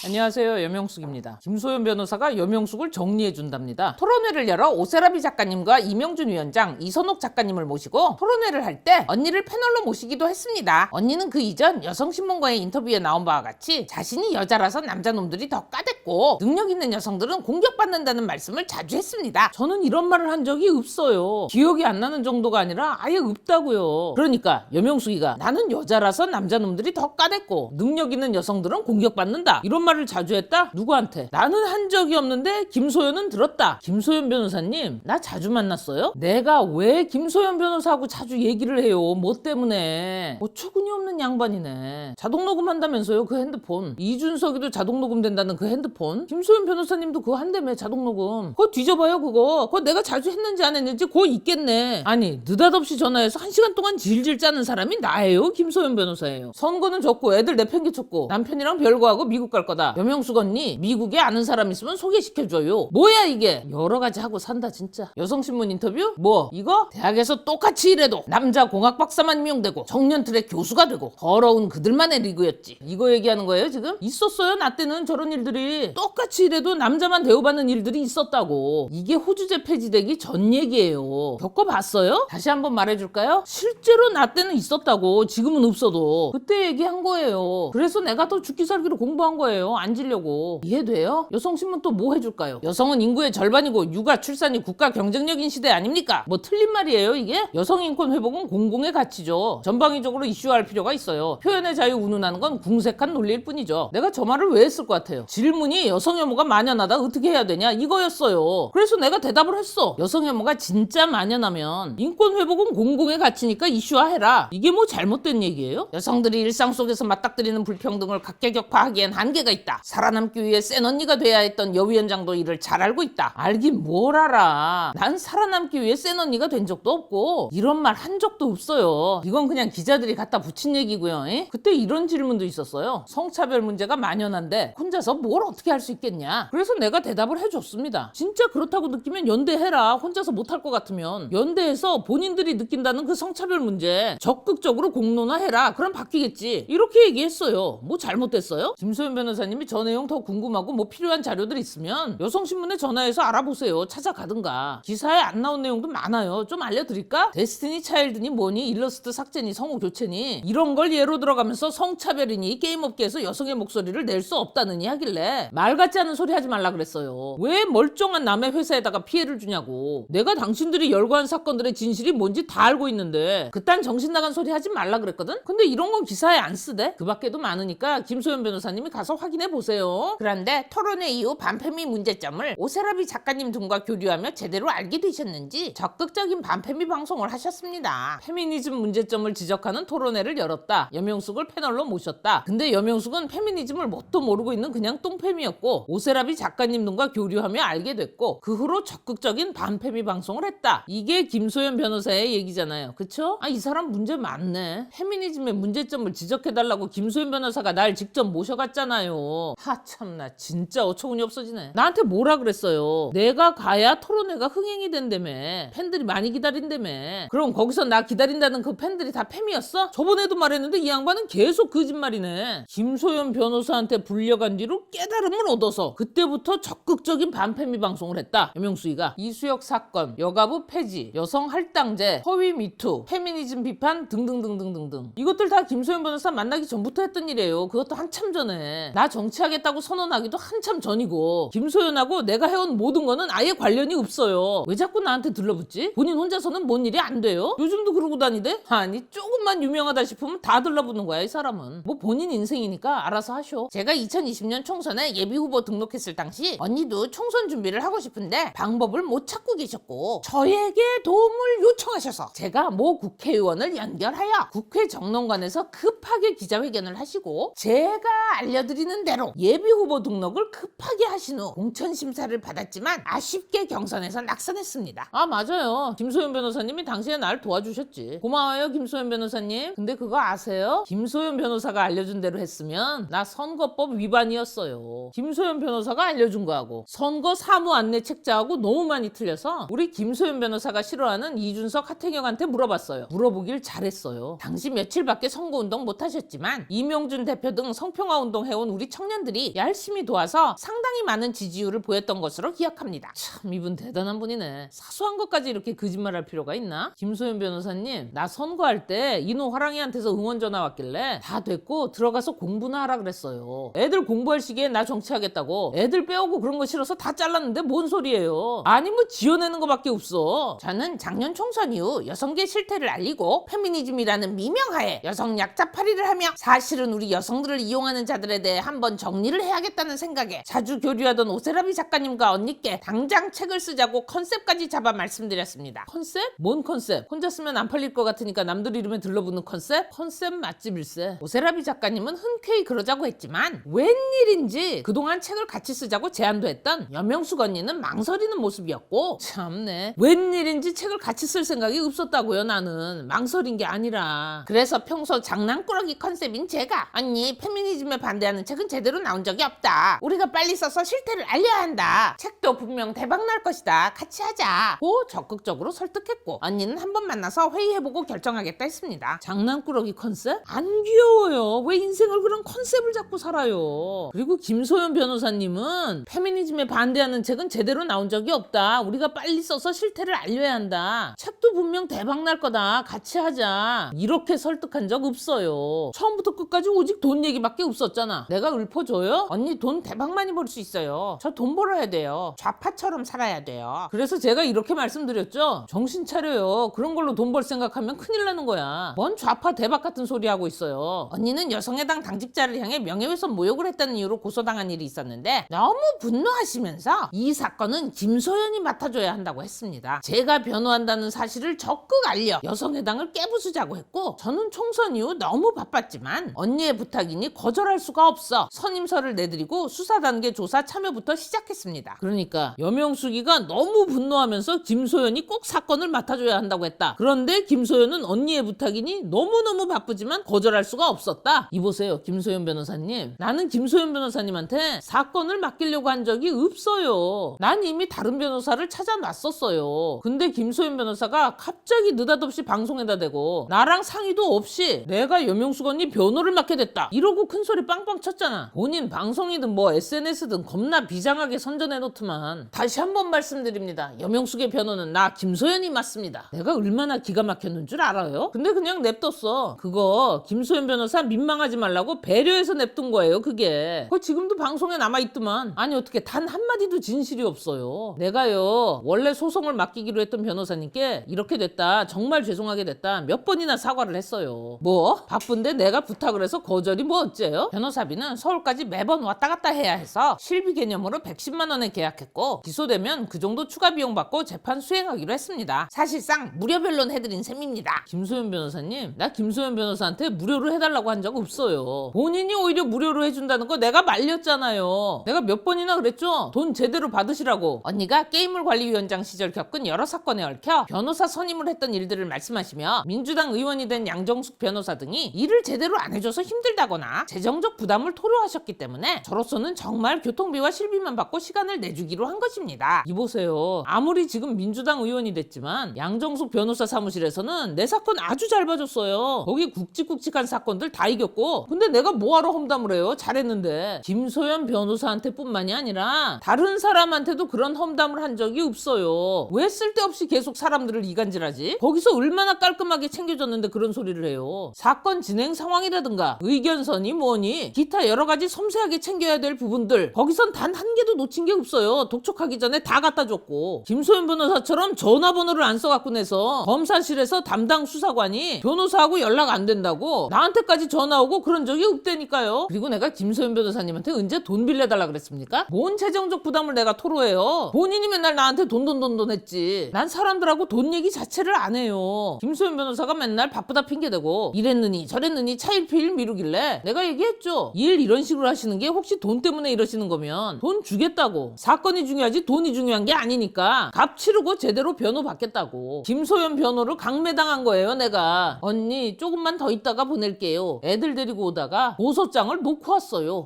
안녕하세요, 여명숙입니다. 김소연 변호사가 여명숙을 정리해준답니다. 토론회를 열어 오세라비 작가님과 이명준 위원장, 이선옥 작가님을 모시고 토론회를 할 때 언니를 패널로 모시기도 했습니다. 언니는 그 이전 여성신문과의 인터뷰에 나온 바와 같이 자신이 여자라서 남자놈들이 더 까댔고 능력 있는 여성들은 공격받는다는 말씀을 자주 했습니다. 저는 이런 말을 한 적이 없어요. 기억이 안 나는 정도가 아니라 아예 없다고요. 그러니까 여명숙이가 나는 여자라서 남자놈들이 더 까댔고 능력 있는 여성들은 공격받는다, 이런 말을 자주 했다? 누구한테? 나는 한 적이 없는데 김소연은 들었다. 김소연 변호사님, 나 자주 만났어요? 내가 왜 김소연 변호사하고 자주 얘기를 해요? 뭐 때문에? 어처구니 없는 양반이네. 자동 녹음한다면서요, 그 핸드폰. 이준석이도 자동 녹음된다는 그 핸드폰. 김소연 변호사님도 그거 한다며, 자동 녹음. 그거 뒤져봐요, 그거 내가 자주 했는지 안 했는지 그거 있겠네. 아니, 느닷없이 전화해서 1시간 동안 질질 짜는 사람이 나예요? 김소연 변호사예요. 선거는 졌고 애들 내팽개쳤고 남편이랑 별거하고 미국 갈 거다. 여명숙 언니, 미국에 아는 사람 있으면 소개시켜줘요. 뭐야 이게? 여러 가지 하고 산다 진짜. 여성신문 인터뷰? 뭐 이거? 대학에서 똑같이 일해도 남자 공학 박사만 임용되고 정년틀에 교수가 되고 더러운 그들만의 리그였지. 이거 얘기하는 거예요 지금? 있었어요, 나 때는 저런 일들이. 똑같이 일해도 남자만 대우받는 일들이 있었다고. 이게 호주제 폐지되기 전 얘기예요. 겪어봤어요? 다시 한번 말해줄까요? 실제로 나 때는 있었다고. 지금은 없어도. 그때 얘기한 거예요. 그래서 내가 더 죽기 살기로 공부한 거예요. 앉으려고. 이해돼요? 여성신문 또 뭐 해줄까요? 여성은 인구의 절반이고 육아 출산이 국가 경쟁력인 시대 아닙니까? 뭐 틀린 말이에요 이게? 여성인권 회복은 공공의 가치죠. 전방위적으로 이슈화할 필요가 있어요. 표현의 자유 운운하는 건 궁색한 논리일 뿐이죠. 내가 저 말을 왜 했을 것 같아요? 질문이 여성 혐오가 만연하다 어떻게 해야 되냐 이거였어요. 그래서 내가 대답을 했어. 여성 혐오가 진짜 만연하면 인권 회복은 공공의 가치니까 이슈화해라. 이게 뭐 잘못된 얘기예요? 여성들이 일상 속에서 맞닥뜨리는 불평등을 각계격파하기엔 한계가 있다. 살아남기 위해 센 언니가 돼야 했던 여 위원장도 이를 잘 알고 있다. 알긴 뭘 알아. 난 살아남기 위해 센 언니가 된 적도 없고 이런 말 한 적도 없어요. 이건 그냥 기자들이 갖다 붙인 얘기고요. 그때 이런 질문도 있었어요. 성차별 문제가 만연한데 혼자서 뭘 어떻게 할 수 있겠냐. 그래서 내가 대답을 해줬습니다. 진짜 그렇다고 느끼면 연대해라. 혼자서 못할 것 같으면 연대해서 본인들이 느낀다는 그 성차별 문제 적극적으로 공론화해라. 그럼 바뀌겠지. 이렇게 얘기했어요. 뭐 잘못됐어요? 김소연 변호사님이 저 내용 더 궁금하고 뭐 필요한 자료들 있으면 여성신문에 전화해서 알아보세요. 찾아가든가. 기사에 안 나온 내용도 많아요. 좀 알려드릴까? 데스티니 차일드니 뭐니 일러스트 삭제니 성우 교체니 이런 걸 예로 들어가면서 성차별이니 게임업계에서 여성의 목소리를 낼 수 없다느니 하길래 말 같지 않은 소리 하지 말라 그랬어요. 왜 멀쩡한 남의 회사에다가 피해를 주냐고. 내가 당신들이 열거한 사건들의 진실이 뭔지 다 알고 있는데 그딴 정신 나간 소리 하지 말라 그랬거든? 근데 이런 건 기사에 안 쓰대? 그 밖에도 많으니까 김소연 변호사님이 가서 확인해 보세요. 그런데 토론회 이후 반페미 문제점을 오세라비 작가님 등과 교류하며 제대로 알게 되셨는지 적극적인 반페미 방송을 하셨습니다. 페미니즘 문제점을 지적하는 토론회를 열었다. 여명숙을 패널로 모셨다. 근데 여명숙은 페미니즘을 뭣도 모르고 있는 그냥 똥페미였고 오세라비 작가님 등과 교류하며 알게 됐고 그 후로 적극적인 반페미 방송을 했다. 이게 김소연 변호사의 얘기잖아요. 그쵸? 이 사람 문제 많네. 페미니즘의 문제점을 지적해달라고 김소연 변호사가 날 직접 모셔갔잖아요. 참나 진짜 어처구니 없어지네. 나한테 뭐라 그랬어요? 내가 가야 토론회가 흥행이 된다며. 팬들이 많이 기다린다며. 그럼 거기서 나 기다린다는 그 팬들이 다 팸이었어? 저번에도 말했는데 이 양반은 계속 거짓말이네. 김소연 변호사한테 불려간 뒤로 깨달음을 얻어서 그때부터 적극적인 반패미 방송을 했다. 여명수이가 이수혁 사건, 여가부 폐지, 여성 할당제, 허위 미투, 페미니즘 비판 등등등등등등. 이것들 다 김소연 변호사 만나기 전부터 했던 일이에요. 그것도 한참 전에. 나 정치하겠다고 선언하기도 한참 전이고 김소연하고 내가 해온 모든 거는 아예 관련이 없어요. 왜 자꾸 나한테 들러붙지? 본인 혼자서는 뭔 일이 안 돼요? 요즘도 그러고 다니대? 아니 조금만 유명하다 싶으면 다 들러붙는 거야 이 사람은. 뭐 본인 인생이니까 알아서 하셔. 제가 2020년 총선에 예비후보 등록했을 당시 언니도 총선 준비를 하고 싶은데 방법을 못 찾고 계셨고 저에게 도움을 요청하셔서 제가 모 국회의원을 연결하여 국회 정론관에서 급하게 기자회견을 하시고 제가 알려드리는 대로 예비후보 등록을 급하게 하신 후 공천심사를 받았지만 아쉽게 경선에서 낙선했습니다. 맞아요. 김소연 변호사님이 당시에 날 도와주셨지. 고마워요 김소연 변호사님. 근데 그거 아세요? 김소연 변호사가 알려준 대로 했으면 나 선거법 위반이었어요. 김소연 변호사가 알려준 거하고 선거 사무 안내 책자하고 너무 많이 틀려서 우리 김소연 변호사가 싫어하는 이준석 하태경한테 물어봤어요. 물어보길 잘했어요. 당시 며칠밖에 선거운동 못하셨지만 이명준 대표 등 성평화 운동 해온 우리 우리 청년들이 열심히 도와서 상당히 많은 지지율을 보였던 것으로 기억합니다. 참 이분 대단한 분이네. 사소한 것까지 이렇게 거짓말할 필요가 있나? 김소연 변호사님, 나 선거할 때 인호 화랑이한테서 응원 전화 왔길래 다 됐고 들어가서 공부나 하라 그랬어요. 애들 공부할 시기에 나 정치하겠다고 애들 빼오고 그런 거 싫어서 다 잘랐는데 뭔 소리예요. 아니 뭐 지어내는 거밖에 없어. 저는 작년 총선 이후 여성계 실태를 알리고 페미니즘이라는 미명하에 여성 약자 파리를 하며 사실은 우리 여성들을 이용하는 자들에 대해 한번 정리를 해야겠다는 생각에 자주 교류하던 오세라비 작가님과 언니께 당장 책을 쓰자고 컨셉까지 잡아 말씀드렸습니다. 컨셉? 뭔 컨셉? 혼자 쓰면 안 팔릴 것 같으니까 남들 이름에 들러붙는 컨셉? 컨셉 맛집일세. 오세라비 작가님은 흔쾌히 그러자고 했지만 웬일인지 그동안 책을 같이 쓰자고 제안도 했던 여명숙 언니는 망설이는 모습이었고, 참네, 웬일인지 책을 같이 쓸 생각이 없었다고요. 나는 망설인 게 아니라. 그래서 평소 장난꾸러기 컨셉인 제가 언니 페미니즘에 반대하는 책은 제대로 나온 적이 없다. 우리가 빨리 써서 실태를 알려야 한다. 책도 분명 대박 날 것이다. 같이 하자. 고 적극적으로 설득했고 언니는 한번 만나서 회의해보고 결정하겠다 했습니다. 장난꾸러기 컨셉? 안 귀여워요. 왜 인생을 그런 컨셉을 잡고 살아요. 그리고 김소연 변호사님은 페미니즘에 반대하는 책은 제대로 나온 적이 없다. 우리가 빨리 써서 실태를 알려야 한다. 책도 분명 대박 날 거다. 같이 하자. 이렇게 설득한 적 없어요. 처음부터 끝까지 오직 돈 얘기밖에 없었잖아. 내가 읊어줘요? 언니 돈 대박 많이 벌 수 있어요. 저 돈 벌어야 돼요. 좌파처럼 살아야 돼요. 그래서 제가 이렇게 말씀드렸죠. 정신 차려요. 그런 걸로 돈 벌 생각하면 큰일 나는 거야. 뭔 좌파 대박 같은 소리 하고 있어요. 언니는 여성해당 당직자를 향해 명예훼손 모욕을 했다는 이유로 고소당한 일이 있었는데 너무 분노하시면서 이 사건은 김소연이 맡아줘야 한다고 했습니다. 제가 변호한다는 사실을 적극 알려 여성해당을 깨부수자고 했고, 저는 총선 이후 너무 바빴지만 언니의 부탁이니 거절할 수가 없어 선임서를 내드리고 수사 단계 조사 참여부터 시작했습니다. 그러니까 여명숙이가 너무 분노하면서 김소연이 꼭 사건을 맡아줘야 한다고 했다. 그런데 김소연은 언니의 부탁이니 너무너무 바쁘지만 거절할 수가 없었다. 이보세요, 김소연 변호사님. 나는 김소연 변호사님한테 사건을 맡기려고 한 적이 없어요. 난 이미 다른 변호사를 찾아놨었어요. 근데 김소연 변호사가 갑자기 느닷없이 방송에다 대고 나랑 상의도 없이 내가 여명숙 언니 변호를 맡게 됐다 이러고 큰소리 빵빵 쳤잖아. 본인 방송이든 뭐 SNS든 겁나 비장하게 선전해놓더만. 다시 한번 말씀드립니다. 여명숙의 변호는 나 김소연이 맞습니다. 내가 얼마나 기가 막혔는 줄 알아요? 근데 그냥 냅뒀어. 그거 김소연 변호사 민망하지 말라고 배려해서 냅둔 거예요. 그게 지금도 방송에 남아있더만. 아니 어떻게 단 한마디도 진실이 없어요. 내가요 원래 소송을 맡기기로 했던 변호사님께 이렇게 됐다, 정말 죄송하게 됐다 몇 번이나 사과를 했어요. 뭐 바쁜데 내가 부탁을 해서 거절이 뭐 어째요? 변호사비는 서울까지 매번 왔다 갔다 해야 해서 실비 개념으로 110만 원에 계약했고, 기소되면 그 정도 추가 비용 받고 재판 수행하기로 했습니다. 사실상 무료 변론 해드린 셈입니다. 김소연 변호사님, 나 김소연 변호사한테 무료로 해달라고 한 적 없어요. 본인이 오히려 무료로 해준다는 거 내가 말렸잖아요. 내가 몇 번이나 그랬죠? 돈 제대로 받으시라고. 언니가 게임물관리위원장 시절 겪은 여러 사건에 얽혀 변호사 선임을 했던 일들을 말씀하시며 민주당 의원이 된 양정숙 변호사 등이 일을 제대로 안 해줘서 힘들다거나 재정적 부담을 토로하셨기 때문에 저로서는 정말 교통비와 실비만 받고 시간을 내주기로 한 것입니다. 이보세요. 아무리 지금 민주당 의원이 됐지만 양정숙 변호사 사무실에서는 내 사건 아주 잘 봐줬어요. 거기 굵직굵직한 사건들 다 이겼고, 근데 내가 뭐하러 험담을 해요? 잘했는데. 김소연 변호사한테 뿐만이 아니라 다른 사람한테도 그런 험담을 한 적이 없어요. 왜 쓸데없이 계속 사람들을 이간질하지? 거기서 얼마나 깔끔하게 챙겨줬는데 그런 소리를 해요. 사건 진행 상황이라든가 의견서니 뭐니 기타 여러 가지 섬세하게 챙겨야 될 부분들 거기선 단 한 개도 놓친 게 없어요. 독촉하기 전에 다 갖다 줬고, 김소연 변호사처럼 전화번호를 안 써갖고 내서 검사실에서 담당 수사관이 변호사하고 연락 안 된다고 나한테까지 전화 오고 그런 적이 없다니까요. 그리고 내가 김소연 변호사님한테 언제 돈 빌려달라 그랬습니까? 뭔 재정적 부담을 내가 토로해요. 본인이 맨날 나한테 돈 했지. 난 사람들하고 돈 얘기 자체를 안 해요. 김소연 변호사가 맨날 바쁘다 핑계대고 이랬느니 저랬느니 차일피일 미루길래 내가 얘기했죠. 일 이런 식으로 하시는 게 혹시 돈 때문에 이러시는 거면 돈 주겠다고. 사건이 중요하지 돈이 중요한 게 아니니까 값 치르고 제대로 변호 받겠다고. 김소연 변호를 강매당한 거예요. 내가 언니 조금만 더 있다가 보낼게요. 애들 데리고 오다가 고소장을 놓고 왔어요.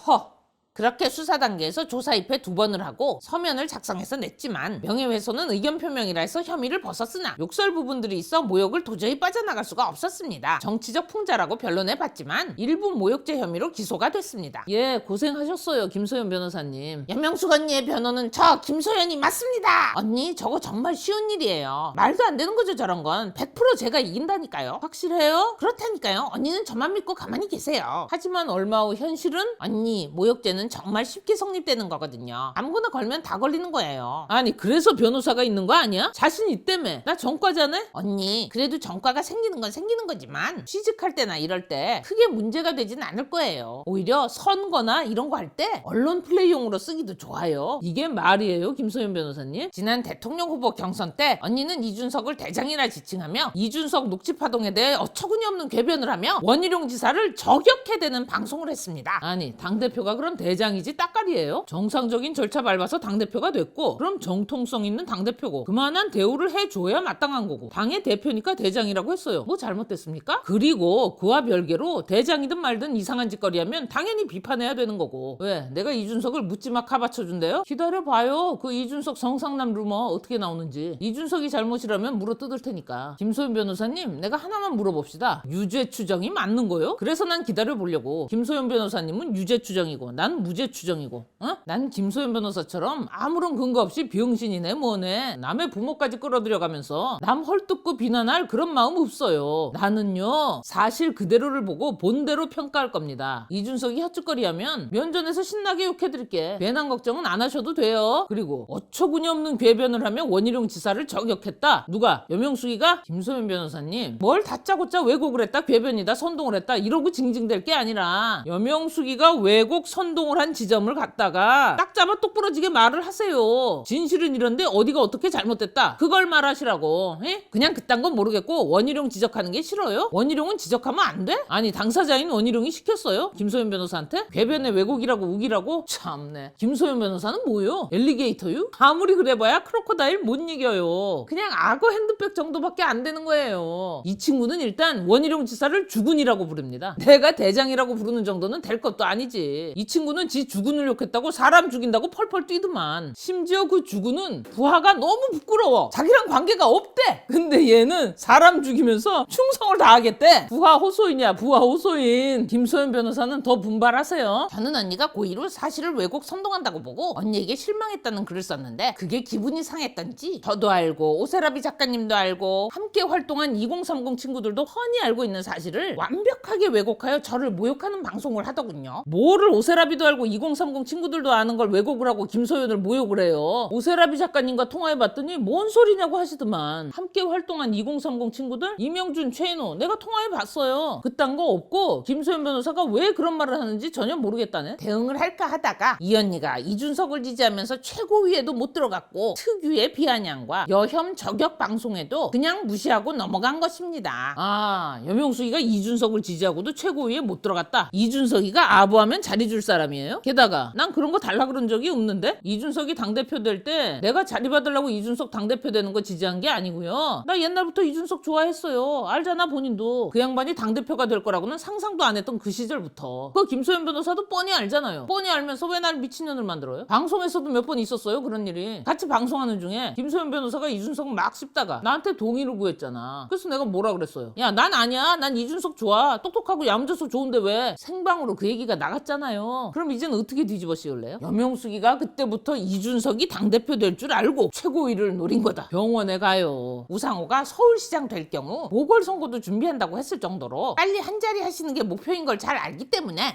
그렇게 수사 단계에서 조사 입회 2번을 하고 서면을 작성해서 냈지만 명예훼손은 의견 표명이라 해서 혐의를 벗었으나 욕설 부분들이 있어 모욕을 도저히 빠져나갈 수가 없었습니다. 정치적 풍자라고 변론해봤지만 일부 모욕죄 혐의로 기소가 됐습니다. 예, 고생하셨어요, 김소연 변호사님. 연명숙 언니의 변호는 저 김소연이 맞습니다. 언니, 저거 정말 쉬운 일이에요. 말도 안 되는 거죠, 저런 건. 100% 제가 이긴다니까요. 확실해요? 그렇다니까요. 언니는 저만 믿고 가만히 계세요. 하지만 얼마 후 현실은 언니, 모욕죄는 정말 쉽게 성립되는 거거든요. 아무거나 걸면 다 걸리는 거예요. 아니, 그래서 변호사가 있는 거 아니야? 자신 있다며. 나 전과자네? 언니, 그래도 전과가 생기는 건 생기는 거지만 취직할 때나 이럴 때 크게 문제가 되진 않을 거예요. 오히려 선거나 이런 거 할 때 언론 플레이용으로 쓰기도 좋아요. 이게 말이에요, 김소연 변호사님? 지난 대통령 후보 경선 때 언니는 이준석을 대장이라 지칭하며 이준석 녹취파동에 대해 어처구니 없는 궤변을 하며 원희룡 지사를 저격해대는 방송을 했습니다. 아니, 당대표가 그럼 대장이지 따까리예요? 정상적인 절차 밟아서 당대표가 됐고 그럼 정통성 있는 당대표고 그만한 대우를 해줘야 마땅한 거고 당의 대표니까 대장이라고 했어요. 뭐 잘못됐습니까? 그리고 그와 별개로 대장이든 말든 이상한 짓거리 하면 당연히 비판해야 되는 거고. 왜? 내가 이준석을 묻지마 카바쳐준대요? 기다려봐요. 그 이준석 정상남 루머 어떻게 나오는지. 이준석이 잘못이라면 물어뜯을 테니까. 김소연 변호사님, 내가 하나만 물어봅시다. 유죄 추정이 맞는 거요? 그래서 난 기다려보려고. 김소연 변호사님은 유죄 추정이고 난 무죄 추정이고. 어? 난 김소연 변호사처럼 아무런 근거 없이 병신이네 뭐네 남의 부모까지 끌어들여가면서 남 헐뜯고 비난할 그런 마음 없어요. 나는요, 사실 그대로를 보고 본대로 평가할 겁니다. 이준석이 헛짓거리하면 면전에서 신나게 욕해드릴게. 배낭 걱정은 안 하셔도 돼요. 그리고 어처구니 없는 궤변을 하며 원희룡 지사를 저격했다. 누가? 여명숙이가? 김소연 변호사님, 뭘 다짜고짜 왜곡을 했다, 궤변이다, 선동을 했다 이러고 징징댈 게 아니라 여명숙이가 왜곡 선동을 한 지점을 갖다가 딱 잡아 똑부러지게 말을 하세요. 진실은 이런데 어디가 어떻게 잘못됐다 그걸 말하시라고. 에? 그냥 그딴 건 모르겠고 원희룡 지적하는 게 싫어요? 원희룡은 지적하면 안 돼? 아니, 당사자인 원희룡이 시켰어요? 김소연 변호사한테? 궤변의 왜곡이라고 우기라고? 참네. 김소연 변호사는 뭐요? 엘리게이터유? 아무리 그래봐야 크로커다일 못 이겨요. 그냥 악어 핸드백 정도밖에 안 되는 거예요. 이 친구는 일단 원희룡 지사를 주군이라고 부릅니다. 내가 대장이라고 부르는 정도는 될 것도 아니지. 이 친구는 지 주군을 욕했다고 사람 죽인다고 펄펄 뛰더만. 심지어 그 주군은 부하가 너무 부끄러워. 자기랑 관계가 없대. 근데 얘는 사람 죽이면서 충성을 다하겠대. 부하 호소인이야, 부하 호소인. 김소연 변호사는 더 분발하세요. 저는 언니가 고의로 사실을 왜곡 선동한다고 보고 언니에게 실망했다는 글을 썼는데 그게 기분이 상했던지 저도 알고 오세라비 작가님도 알고 함께 활동한 2030 친구들도 훤히 알고 있는 사실을 완벽하게 왜곡하여 저를 모욕하는 방송을 하더군요. 뭐를 오세라비도 알고 2030 친구들도 아는 걸 왜곡을 하고 김소연을 모욕을 해요. 오세라비 작가님과 통화해봤더니 뭔 소리냐고 하시더만. 함께 활동한 2030 친구들? 이명준, 최인호 내가 통화해봤어요. 그딴 거 없고 김소연 변호사가 왜 그런 말을 하는지 전혀 모르겠다네. 대응을 할까 하다가 이 언니가 이준석을 지지하면서 최고위에도 못 들어갔고 특유의 비아냥과 여혐 저격 방송에도 그냥 무시하고 넘어간 것입니다. 아, 여명숙이가 이준석을 지지하고도 최고위에 못 들어갔다. 이준석이가 아부하면 자리 줄 사람이에요? 게다가 난 그런 거 달라 그런 적이 없는데? 이준석이 당대표 될 때 내가 자리 받으려고 이준석 당대표 되는 거 지지한 게 아니고요. 나 옛날부터 이준석 좋아했어요. 알잖아, 본인도. 그 양반이 당대표가 될 거라고는 상상도 안 했던 그 시절부터. 그 김소연 변호사도 뻔히 알잖아요. 뻔히 알면서 왜 날 미친년을 만들어요? 방송에서도 몇 번 있었어요, 그런 일이. 같이 방송하는 중에 김소연 변호사가 이준석 막 씹다가 나한테 동의를 구했잖아. 그래서 내가 뭐라 그랬어요? 야, 난 아니야. 난 이준석 좋아. 똑똑하고 얌전서 좋은데 왜? 생방으로 그 얘기가 나갔잖아요. 그럼 이제는 어떻게 뒤집어 씌울래요? 여명숙이가 그때부터 이준석이 당대표 될 줄 알고 최고위를 노린 거다. 병원에 가요. 우상호가 서울시장 될 경우 보궐선거도 준비한다고 했을 정도로 빨리 한 자리 하시는 게 목표인 걸 잘 알기 때문에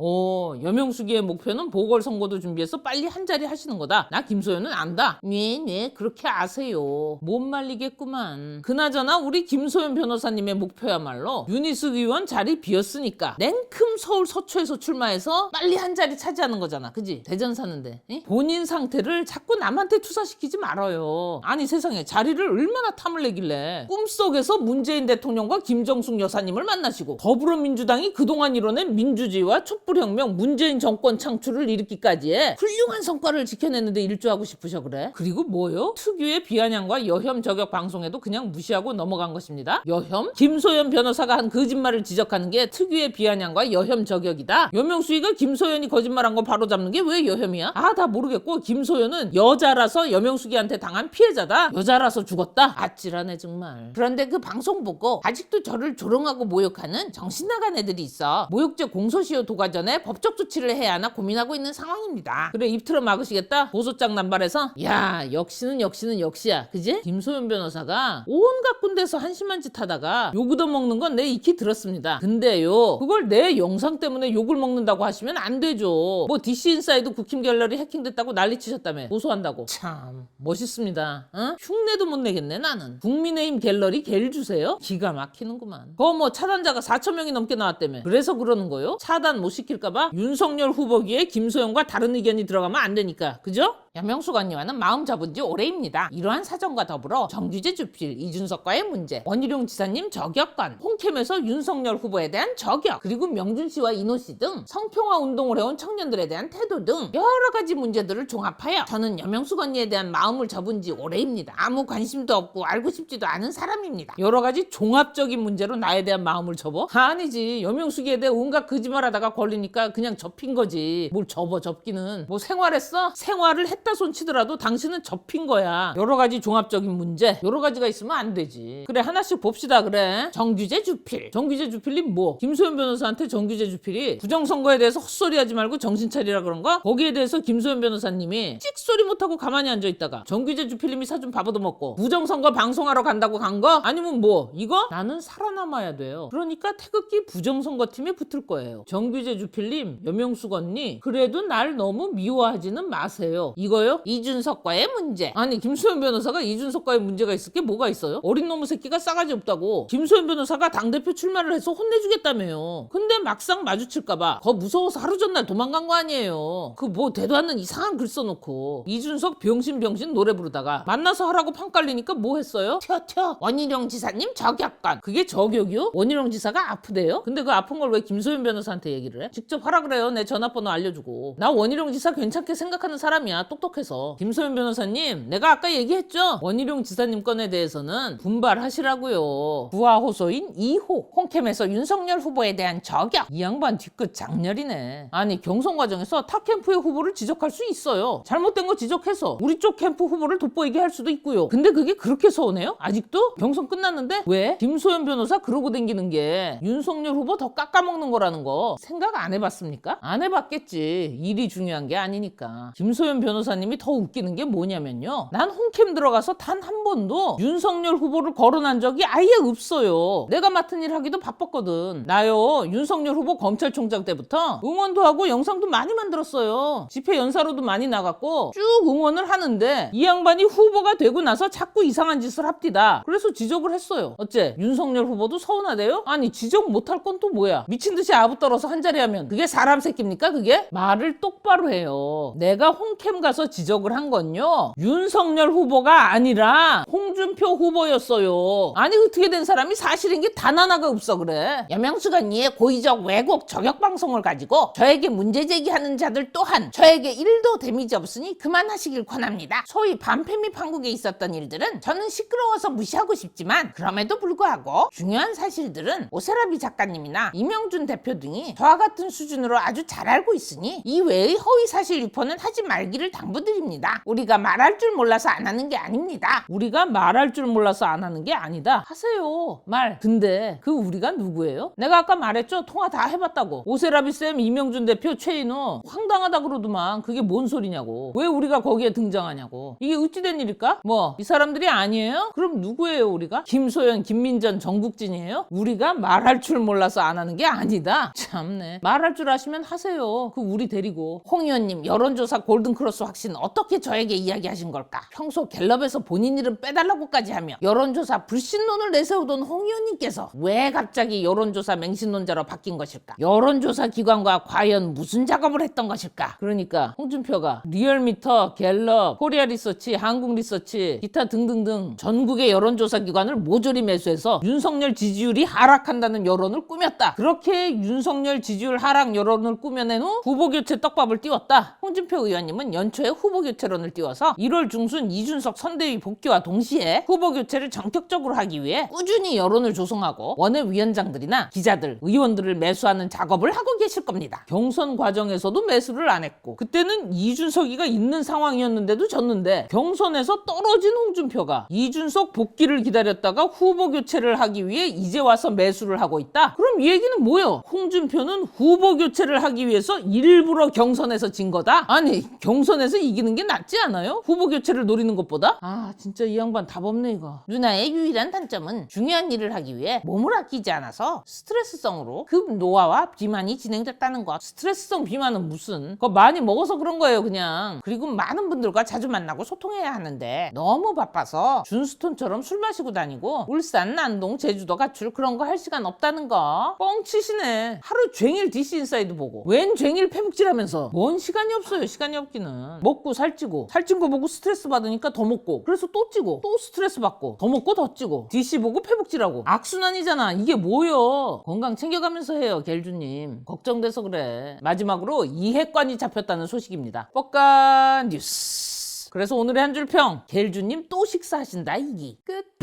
여명숙이의 목표는 보궐선거도 준비해서 빨리 한 자리 하시는 거다. 나 김소연은 안다. 네, 그렇게 아세요. 못 말리겠구만. 그나저나 우리 김소연 변호사님의 목표야말로 윤희숙 의원 자리 비었으니까 냉큼 서울 서초에서 출마해서 빨리 한 자리 차지하는 거잖아. 그지? 대전 사는데. 에? 본인 상태를 자꾸 남한테 투사시키지 말아요. 아니, 세상에 자리를 얼마나 탐을 내길래 꿈속에서 문재인 대통령과 김정숙 여사님을 만나시고 더불어민주당이 그동안 이뤄낸 민주주의와 촛불혁명 문재인 정권 창출을 일으키기까지의 훌륭한 성과를 지켜냈는데 일조하고 싶으셔 그래? 그리고 뭐요? 특유의 비아냥과 여혐 저격 방송에도 그냥 무시하고 넘어간 것입니다. 여혐? 김소연 변호사가 한 거짓말을 지적하는 게 특유의 비아냥과 여혐 저격이다. 여명수이가 김소연이 거짓말하고 거짓말한 거 바로 잡는 게 왜 여혐이야? 아, 다 모르겠고 김소연은 여자라서 여명숙이한테 당한 피해자다. 여자라서 죽었다. 아찔하네 정말. 그런데 그 방송 보고 아직도 저를 조롱하고 모욕하는 정신 나간 애들이 있어. 모욕죄 공소시효 도과 전에 법적 조치를 해야 하나 고민하고 있는 상황입니다. 그래, 입 틀어 막으시겠다? 고소장 남발해서? 야, 역시는 역시야. 그지? 김소연 변호사가 온갖 군데서 한심한 짓 하다가 욕 얻어먹는 건 내 익히 들었습니다. 근데요, 그걸 내 영상 때문에 욕을 먹는다고 하시면 안 되죠. 뭐 DC 인사이드 국힘 갤러리 해킹됐다고 난리치셨다며. 고소한다고. 참 멋있습니다. 어? 흉내도 못 내겠네 나는. 국민의힘 갤러리 갤 주세요? 기가 막히는구만. 그거 뭐 차단자가 4,000명이 넘게 나왔다며. 그래서 그러는 거요? 차단 못 시킬까봐? 윤석열 후보기에 김소연과 다른 의견이 들어가면 안 되니까. 그죠? 여명숙 언니와는 마음 잡은 지 오래입니다. 이러한 사정과 더불어 정규제 주필, 이준석과의 문제, 원희룡 지사님 저격건, 홍캠에서 윤석열 후보에 대한 저격, 그리고 명준 씨와 이노 씨 등 성평화 운동을 해온 청년들에 대한 태도 등 여러 가지 문제들을 종합하여 저는 여명숙 언니에 대한 마음을 접은 지 오래입니다. 아무 관심도 없고 알고 싶지도 않은 사람입니다. 여러 가지 종합적인 문제로 나에 대한 마음을 접어? 아니지. 여명숙에 대해 온갖 거짓말하다가 걸리니까 그냥 접힌 거지. 뭘 접기는. 뭐 생활했어? 생활을 했다 손치더라도 당신은 접힌 거야. 여러 가지 종합적인 문제, 여러 가지가 있으면 안 되지. 그래, 하나씩 봅시다. 그래, 정규제 주필. 정규제 주필이 뭐? 김소연 변호사한테 정규제 주필이 부정선거에 대해서 헛소리하지 말고 정신 차리라 그런 거? 거기에 대해서 김소연 변호사님이 찍소리 못하고 가만히 앉아있다가 정규제 주필님이 사준 밥 얻어먹고 부정선거 방송하러 간다고 간 거? 아니면 뭐? 이거? 나는 살아남아야 돼요. 그러니까 태극기 부정선거팀에 붙을 거예요. 정규제 주필님, 여명숙 언니, 그래도 날 너무 미워하지는 마세요. 이거요? 이준석과의 문제. 아니, 김소연 변호사가 이준석과의 문제가 있을 게 뭐가 있어요? 어린 놈의 새끼가 싸가지 없다고 김소연 변호사가 당대표 출마를 해서 혼내주겠다며요. 근데 막상 마주칠까봐 더 무서워서 하루 전날 도망간 거 아니에요. 그 뭐 대도 않는 이상한 글 써놓고 이준석 병신 노래 부르다가 만나서 하라고 판 깔리니까 뭐 했어요? 튀어 원희룡 지사님 저격건. 그게 저격이요? 원희룡 지사가 아프대요? 근데 그 아픈 걸 왜 김소연 변호사한테 얘기를 해? 직접 하라 그래요. 내 전화번호 알려주고. 나 원희룡 지사 괜찮게 생각하는 사람이야. 똑똑해서. 김소연 변호사님, 내가 아까 얘기했죠? 원희룡 지사님 건에 대해서는 분발하시라고요. 부하 호소인 2호 홍캠에서 윤석열 후보에 대한 저격. 이 양반 뒤끝 장렬이네. 아니, 경선 과정에서 타 캠프의 후보를 지적할 수 있어요. 잘못된 거 지적해서 우리 쪽 캠프 후보를 돋보이게 할 수도 있고요. 근데 그게 그렇게 서운해요? 아직도? 경선 끝났는데? 왜? 김소연 변호사 그러고 댕기는 게 윤석열 후보 더 깎아먹는 거라는 거 생각 안 해봤습니까? 안 해봤겠지. 일이 중요한 게 아니니까. 김소연 변호사님이 더 웃기는 게 뭐냐면요, 난 홍캠 들어가서 단 한 번도 윤석열 후보를 거론한 적이 아예 없어요. 내가 맡은 일 하기도 바빴거든. 나요, 윤석열 후보 검찰총장 때부터 응원도 하고 영상도 많이 만들었어요. 집회 연사로도 많이 나갔고 쭉 응원을 하는데 이 양반이 후보가 되고 나서 자꾸 이상한 짓을 합디다. 그래서 지적을 했어요. 어째 윤석열 후보도 서운하대요? 아니, 지적 못할 건 또 뭐야? 미친 듯이 아부 떨어서 한 자리 하면 그게 사람 새끼입니까? 그게? 말을 똑바로 해요. 내가 홍캠 가서 지적을 한 건요, 윤석열 후보가 아니라 홍준표 후보였어요. 아니, 어떻게 된 사람이 사실인 게 단 하나가 없어 그래. 여명숙 언니의 고의적 왜곡 저격 방송을 가지고 저에게 문제 제기하는 자들 또한 저에게 1도 데미지 없으니 그만하시길 권합니다. 소위 반패미 판국에 있었던 일들은 저는 시끄러워서 무시하고 싶지만 그럼에도 불구하고 중요한 사실들은 오세라비 작가님이나 이명준 대표 등이 저와 같은 수준으로 아주 잘 알고 있으니 이 외의 허위 사실 유포는 하지 말기를 당부드립니다. 우리가 말할 줄 몰라서 안 하는 게 아닙니다. 우리가 말할 줄 몰라서 안 하는 게 아니다. 하세요. 말. 근데 그 우리가 누구예요? 내가 아까 말했죠? 통화 다 해봤다고. 오세라비 쌤, 이명준 대표, 최인호 황당하다 그러더만. 그게 뭔 소리냐고. 왜 우리가 거기에 등장하냐고. 이게 어찌된 일일까? 뭐 이 사람들이 아니에요? 그럼 누구예요 우리가? 김소연, 김민전, 정국진이에요? 우리가 말할 줄 몰라서 안 하는 게 아니다. 참네. 말할 줄 아시면 하세요. 그 우리 데리고. 홍 의원님, 여론조사 골든크로스 확신 어떻게 저에게 이야기하신 걸까? 평소 갤럽에서 본인 이름 빼달라고까지 하며 여론조사 불신론을 내세우던 홍 의원님께서 왜 갑자기 여론조사 맹신론자로 바뀐 것일까? 여론조사 기관과 과연 무슨 작업을 했던 것일까? 그러니까 홍준표가 리얼미터, 갤럽, 코리아 리서치, 한국 리서치, 기타 등등등 전국의 여론조사 기관을 모조리 매수해서 윤석열 지지율이 하락한다는 여론을 꾸몄다. 그렇게 윤석열 지지율 하락 여론을 꾸며낸 후 후보교체 떡밥을 띄웠다. 홍준표 의원님은 연초에 정부의 후보 교체론을 띄워서 1월 중순 이준석 선대위 복귀와 동시에 후보 교체를 전격적으로 하기 위해 꾸준히 여론을 조성하고 원외위원장들이나 기자들, 의원들을 매수하는 작업을 하고 계실 겁니다. 경선 과정에서도 매수를 안 했고 그때는 이준석이가 있는 상황이었는데도 졌는데 경선에서 떨어진 홍준표가 이준석 복귀를 기다렸다가 후보 교체를 하기 위해 이제 와서 매수를 하고 있다? 그럼 이 얘기는 뭐예요? 홍준표는 후보 교체를 하기 위해서 일부러 경선에서 진 거다? 아니 경선에서 이기는 게 낫지 않아요? 후보 교체를 노리는 것보다? 아 진짜 이 양반 답 없네 이거. 누나의 유일한 단점은 중요한 일을 하기 위해 몸을 아끼지 않아서 스트레스성으로 급 노화와 비만이 진행됐다는 것. 스트레스성 비만은 무슨 그거 많이 먹어서 그런 거예요 그냥. 그리고 많은 분들과 자주 만나고 소통해야 하는데 너무 바빠서 준스톤처럼 술 마시고 다니고 울산, 안동, 제주도 가출 그런 거 할 시간 없다는 거. 뻥치시네. 하루 종일 DC 인사이드 보고 웬 종일 페북질하면서 뭔 시간이 없어요. 시간이 없기는. 먹고 살찌고 살찐 거 보고 스트레스 받으니까 더 먹고 그래서 또 찌고 또 스트레스 받고 더 먹고 더 찌고 DC 보고 페북질하고 악순환이잖아. 이게 뭐요? 건강 챙겨가면서 해요 겔주님. 걱정돼서 그래. 마지막으로 이핵관이 잡혔다는 소식입니다. 뻑간 뉴스. 그래서 오늘의 한 줄 평 겔주님 또 식사하신다 이기 끝.